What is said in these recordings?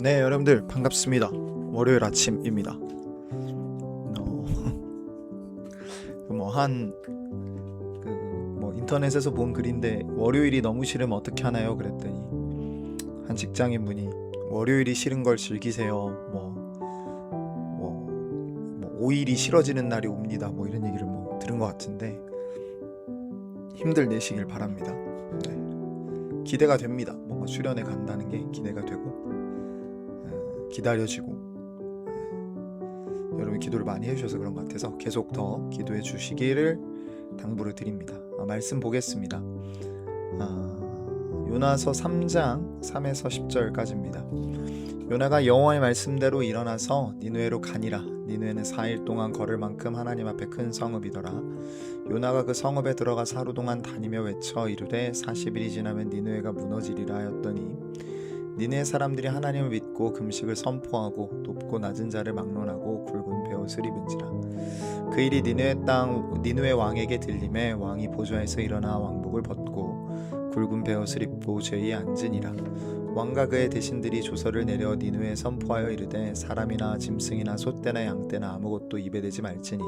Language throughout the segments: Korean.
네, 여러분들 반갑습니다. 월요일 아침입니다. 뭐한 인터넷에서 본 글인데 월요일이 너무 싫으면 어떻게 하나요? 그랬더니 한 직장인분이 월요일이 싫은 걸 즐기세요. 5일이 싫어지는 날이 옵니다. 뭐 이런 얘기를 들은 것 같은데 힘들 내시길 바랍니다. 네. 기대가 됩니다. 뭔가 수련회 간다는 게 기대가 되고 기다려지고 여러분 기도를 많이 해주셔서 그런 것 같아서 계속 더 기도해 주시기를 당부를 드립니다. 말씀 보겠습니다. 요나서 3장 3에서 10절까지입니다. 요나가 여호와의 말씀대로 일어나서 니느웨로 가니라. 니느웨는 4일 동안 걸을 만큼 하나님 앞에 큰 성읍이더라. 요나가 그 성읍에 들어가서 하루 동안 다니며 외쳐 이르되 40일이 지나면 니느웨가 무너지리라 하였더니 니느웨 사람들이 하나님을 믿고 금식을 선포하고 높고 낮은 자를 막론하고 굵은 베옷을 입은지라. 그 일이 니느웨 왕에게 들림에 왕이 보좌에서 일어나 왕복을 벗고 굵은 베옷을 입고 죄에 앉으니라. 왕과 그의 대신들이 조서를 내려 니느웨에 선포하여 이르되 사람이나 짐승이나 소떼나 양떼나 아무것도 입에 대지 말지니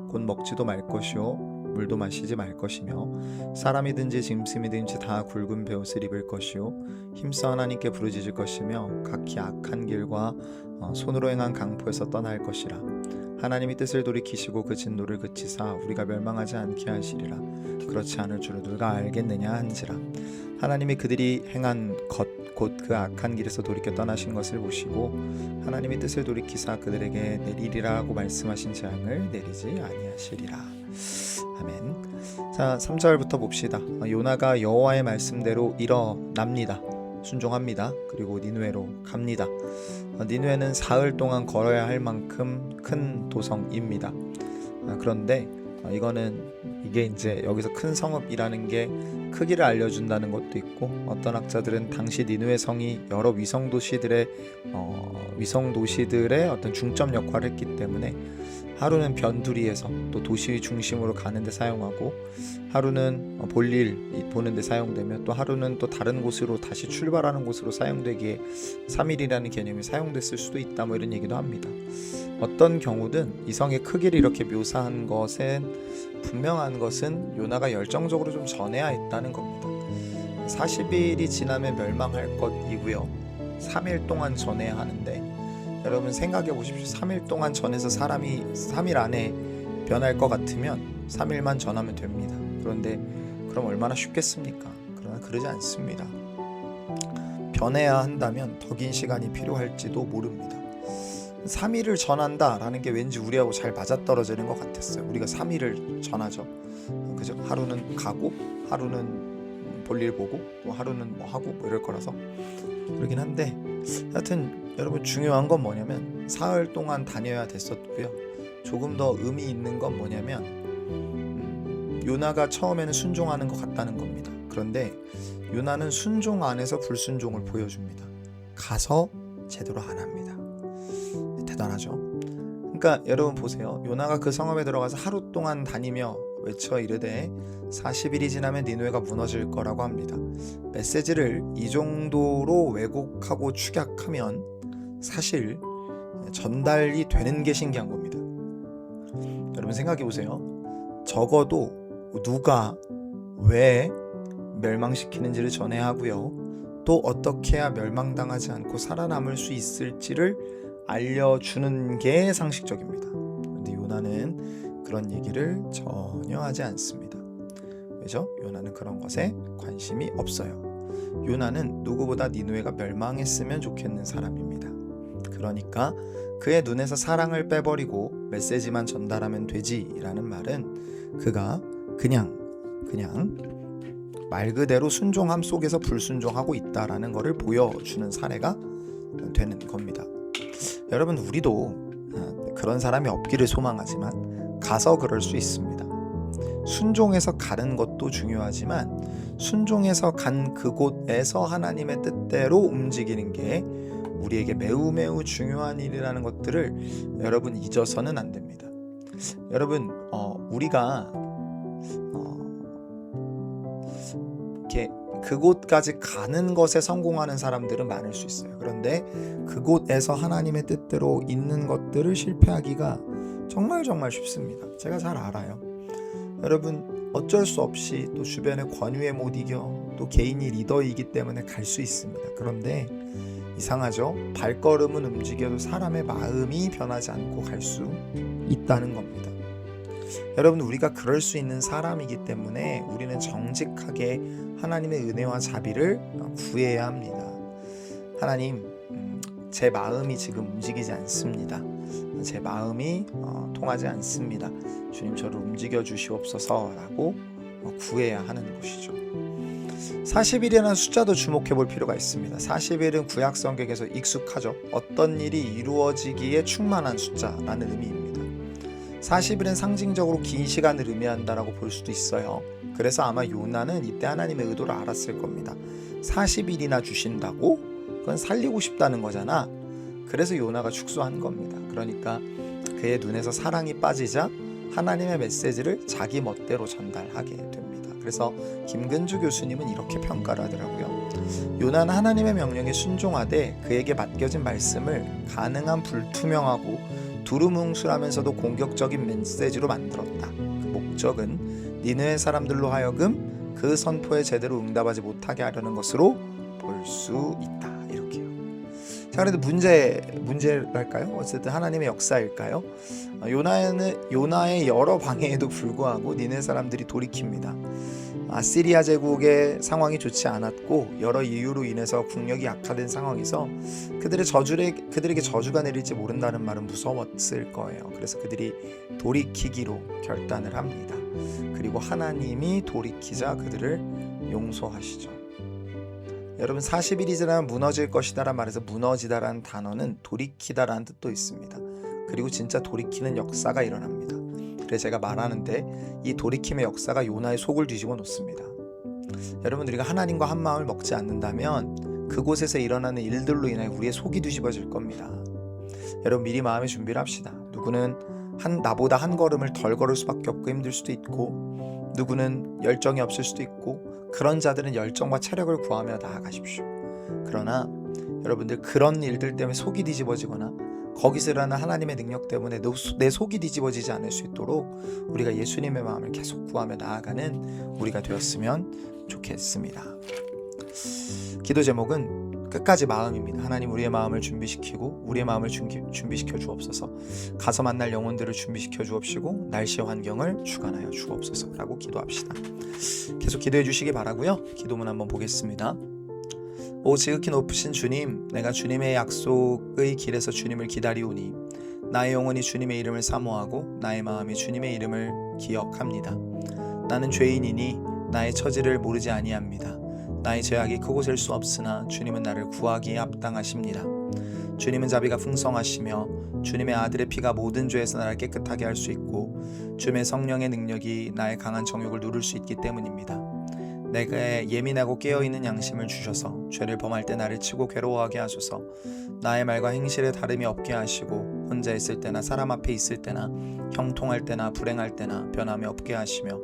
곧 먹지도 말 것이요 물도 마시지 말 것이며 사람이든지 짐승이든지 다 굵은 베옷을 입을 것이요 힘써 하나님께 부르짖을 것이며 각기 악한 길과 손으로 행한 강포에서 떠날 것이라. 하나님이 뜻을 돌이키시고 그 진노를 그치사 우리가 멸망하지 않게 하시리라. 그렇지 않을 줄을 누가 알겠느냐 한지라. 하나님이 그들이 행한 것 곧 그 악한 길에서 돌이켜 떠나신 것을 보시고 하나님이 뜻을 돌이키사 그들에게 내리리라 하고 말씀하신 재앙을 내리지 아니하시리라. 아멘. 자, 3절부터 봅시다. 요나가 여호와의 말씀대로 일어납니다. 순종합니다. 그리고 니느웨로 갑니다. 니느웨는 사흘 동안 걸어야 할 만큼 큰 도성입니다. 그런데 이게 이제 여기서 큰 성읍이라는 게 크기를 알려준다는 것도 있고, 어떤 학자들은 당시 니느웨 성이 여러 위성 도시들의 어떤 중점 역할을 했기 때문에 하루는 변두리에서 또 도시 중심으로 가는데 사용하고, 하루는 볼일 보는데 사용되며, 또 하루는 또 다른 곳으로 다시 출발하는 곳으로 사용되기에 3일이라는 개념이 사용됐을 수도 있다, 뭐 이런 얘기도 합니다. 어떤 경우든 이 성의 크기를 이렇게 묘사한 것은 분명한 것은 요나가 열정적으로 좀 전해야 했다는 겁니다. 40일이 지나면 멸망할 것이고요, 3일 동안 전해야 하는데, 여러분 생각해 보십시오. 3일 동안 전해서 사람이 3일 안에 변할 것 같으면 3일만 전하면 됩니다. 그런데 그럼 얼마나 쉽겠습니까? 그러나 그러지 않습니다. 변해야 한다면 더 긴 시간이 필요할지도 모릅니다. 3일을 전한다라는 게 왠지 우리하고 잘 맞아떨어지는 것 같았어요. 우리가 3일을 전하죠. 그죠? 하루는 가고, 하루는 볼일 보고, 또 하루는 뭐 하고 뭐 이럴 거라서 그러긴 한데, 하여튼 여러분 중요한 건 뭐냐면 사흘 동안 다녀야 됐었고요. 조금 더 의미 있는 건 뭐냐면 요나가 처음에는 순종하는 것 같다는 겁니다. 그런데 요나는 순종 안에서 불순종을 보여줍니다. 가서 제대로 안 합니다. 대단하죠. 그러니까 여러분 보세요. 요나가 그 성읍에 들어가서 하루 동안 다니며 외쳐 이르되 40일이 지나면 니느웨가 무너질 거라고 합니다. 메시지를 이 정도로 왜곡하고 축약하면 사실 전달이 되는 게 신기한 겁니다. 여러분 생각해 보세요. 적어도 누가 왜 멸망시키는지를 전해야 하고요, 또 어떻게 해야 멸망당하지 않고 살아남을 수 있을지를 알려주는 게 상식적입니다. 그런데 요나는 그런 얘기를 전혀 하지 않습니다. 왜죠? 요나는 그런 것에 관심이 없어요. 요나는 누구보다 니느웨가 멸망했으면 좋겠는 사람입니다. 그러니까 그의 눈에서 사랑을 빼버리고 메시지만 전달하면 되지라는 말은 그가 그냥 말 그대로 순종함 속에서 불순종하고 있다라는 것을 보여주는 사례가 되는 겁니다. 여러분 우리도 그런 사람이 없기를 소망하지만 가서 그럴 수 있습니다. 순종해서 가는 것도 중요하지만 순종해서 간 그곳에서 하나님의 뜻대로 움직이는 게 우리에게 매우 중요한 일이라는 것들을 여러분 잊어서는 안 됩니다. 여러분 우리가 이렇게 그곳까지 가는 것에 성공하는 사람들은 많을 수 있어요. 그런데 그곳에서 하나님의 뜻대로 있는 것들을 실패하기가 정말 쉽습니다. 제가 잘 알아요. 여러분, 어쩔 수 없이 또 주변의 권유에 못 이겨 또 개인이 리더이기 때문에 갈 수 있습니다. 그런데 이상하죠? 발걸음은 움직여도 사람의 마음이 변하지 않고 갈 수 있다는 겁니다. 여러분, 우리가 그럴 수 있는 사람이기 때문에 우리는 정직하게 하나님의 은혜와 자비를 구해야 합니다. 하나님, 제 마음이 지금 움직이지 않습니다. 제 마음이 통하지 않습니다. 주님, 저를 움직여 주시옵소서 라고 구해야 하는 것이죠. 40일이라는 숫자도 주목해 볼 필요가 있습니다. 40일은 구약 성경에서 익숙하죠. 어떤 일이 이루어지기에 충만한 숫자라는 의미입니다. 40일은 상징적으로 긴 시간을 의미한다라고 볼 수도 있어요. 그래서 아마 요나는 이때 하나님의 의도를 알았을 겁니다. 40일이나 주신다고? 그건 살리고 싶다는 거잖아. 그래서 요나가 축소한 겁니다. 그러니까 그의 눈에서 사랑이 빠지자 하나님의 메시지를 자기 멋대로 전달하게 됩니다. 그래서 김근주 교수님은 이렇게 평가를 하더라고요. 요나는 하나님의 명령에 순종하되 그에게 맡겨진 말씀을 가능한 불투명하고 두루뭉술하면서도 공격적인 메시지로 만들었다. 그 목적은 니느웨 사람들로 하여금 그 선포에 제대로 응답하지 못하게 하려는 것으로 볼 수 있다. 이렇게요. 자, 그래도 문제랄까요? 어쨌든 하나님의 역사일까요? 요나의 여러 방해에도 불구하고 니느웨 사람들이 돌이킵니다. 아시리아 제국의 상황이 좋지 않았고 여러 이유로 인해서 국력이 약화된 상황에서 그들에게 저주가 내릴지 모른다는 말은 무서웠을 거예요. 그래서 그들이 돌이키기로 결단을 합니다. 그리고 하나님이 돌이키자 그들을 용서하시죠. 여러분, 40일이 지나면 무너질 것이다라는 말에서 무너지다라는 단어는 돌이키다라는 뜻도 있습니다. 그리고 진짜 돌이키는 역사가 일어납니다. 그래서 제가 말하는데 이 돌이킴의 역사가 요나의 속을 뒤집어 놓습니다. 여러분, 우리가 하나님과 한 마음을 먹지 않는다면 그곳에서 일어나는 일들로 인해 우리의 속이 뒤집어질 겁니다. 여러분, 미리 마음의 준비를 합시다. 누구는 나보다 한 걸음을 덜 걸을 수밖에 없고 힘들 수도 있고, 누구는 열정이 없을 수도 있고, 그런 자들은 열정과 체력을 구하며 나아가십시오. 그러나 여러분들, 그런 일들 때문에 속이 뒤집어지거나 거기서 일어나는 하나님의 능력 때문에 내 속이 뒤집어지지 않을 수 있도록 우리가 예수님의 마음을 계속 구하며 나아가는 우리가 되었으면 좋겠습니다. 기도 제목은 끝까지 마음입니다. 하나님, 우리의 마음을 준비시키고 우리의 마음을 준비시켜 주옵소서. 가서 만날 영혼들을 준비시켜 주옵시고 날씨와 환경을 주관하여 주옵소서 라고 기도합시다. 계속 기도해 주시기 바라고요. 기도문 한번 보겠습니다. 오 지극히 높으신 주님, 내가 주님의 약속의 길에서 주님을 기다리오니 나의 영혼이 주님의 이름을 사모하고 나의 마음이 주님의 이름을 기억합니다. 나는 죄인이니 나의 처지를 모르지 아니합니다. 나의 죄악이 크고 셀 수 없으나 주님은 나를 구하기에 합당하십니다. 주님은 자비가 풍성하시며 주님의 아들의 피가 모든 죄에서 나를 깨끗하게 할 수 있고 주님의 성령의 능력이 나의 강한 정욕을 누를 수 있기 때문입니다. 내게 예민하고 깨어있는 양심을 주셔서 죄를 범할 때 나를 치고 괴로워하게 하소서. 나의 말과 행실에 다름이 없게 하시고 혼자 있을 때나 사람 앞에 있을 때나 형통할 때나 불행할 때나 변함이 없게 하시며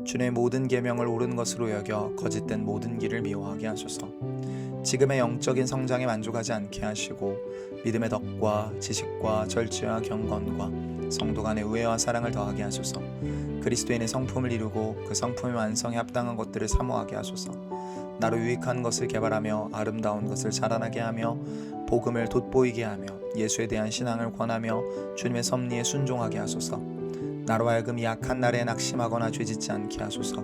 주님의 모든 계명을 옳은 것으로 여겨 거짓된 모든 길을 미워하게 하소서. 지금의 영적인 성장에 만족하지 않게 하시고 믿음의 덕과 지식과 절제와 경건과 성도 간의 우애와 사랑을 더하게 하소서. 그리스도인의 성품을 이루고 그 성품의 완성에 합당한 것들을 사모하게 하소서. 나로 유익한 것을 개발하며 아름다운 것을 자라나게 하며 복음을 돋보이게 하며 예수에 대한 신앙을 권하며 주님의 섭리에 순종하게 하소서. 나로 하여금 약한 날에 낙심하거나 죄짓지 않게 하소서.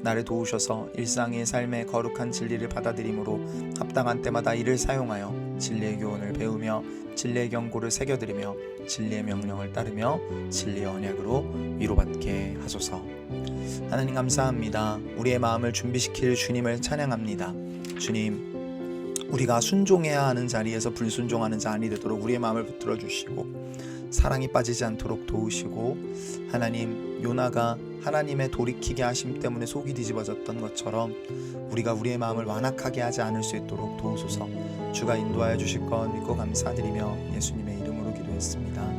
나를 도우셔서 일상의 삶의 거룩한 진리를 받아들임으로 합당한 때마다 이를 사용하여 진리의 교훈을 배우며 진리의 경고를 새겨들으며 진리의 명령을 따르며 진리의 언약으로 위로받게 하소서. 하나님 감사합니다. 우리의 마음을 준비시킬 주님을 찬양합니다. 주님, 우리가 순종해야 하는 자리에서 불순종하는 자 아니 되도록 우리의 마음을 붙들어 주시고 사랑이 빠지지 않도록 도우시고, 하나님, 요나가 하나님의 돌이키게 하심 때문에 속이 뒤집어졌던 것처럼 우리가 우리의 마음을 완악하게 하지 않을 수 있도록 도우소서. 주가 인도하여 주실 것 믿고 감사드리며 예수님의 이름으로 기도했습니다.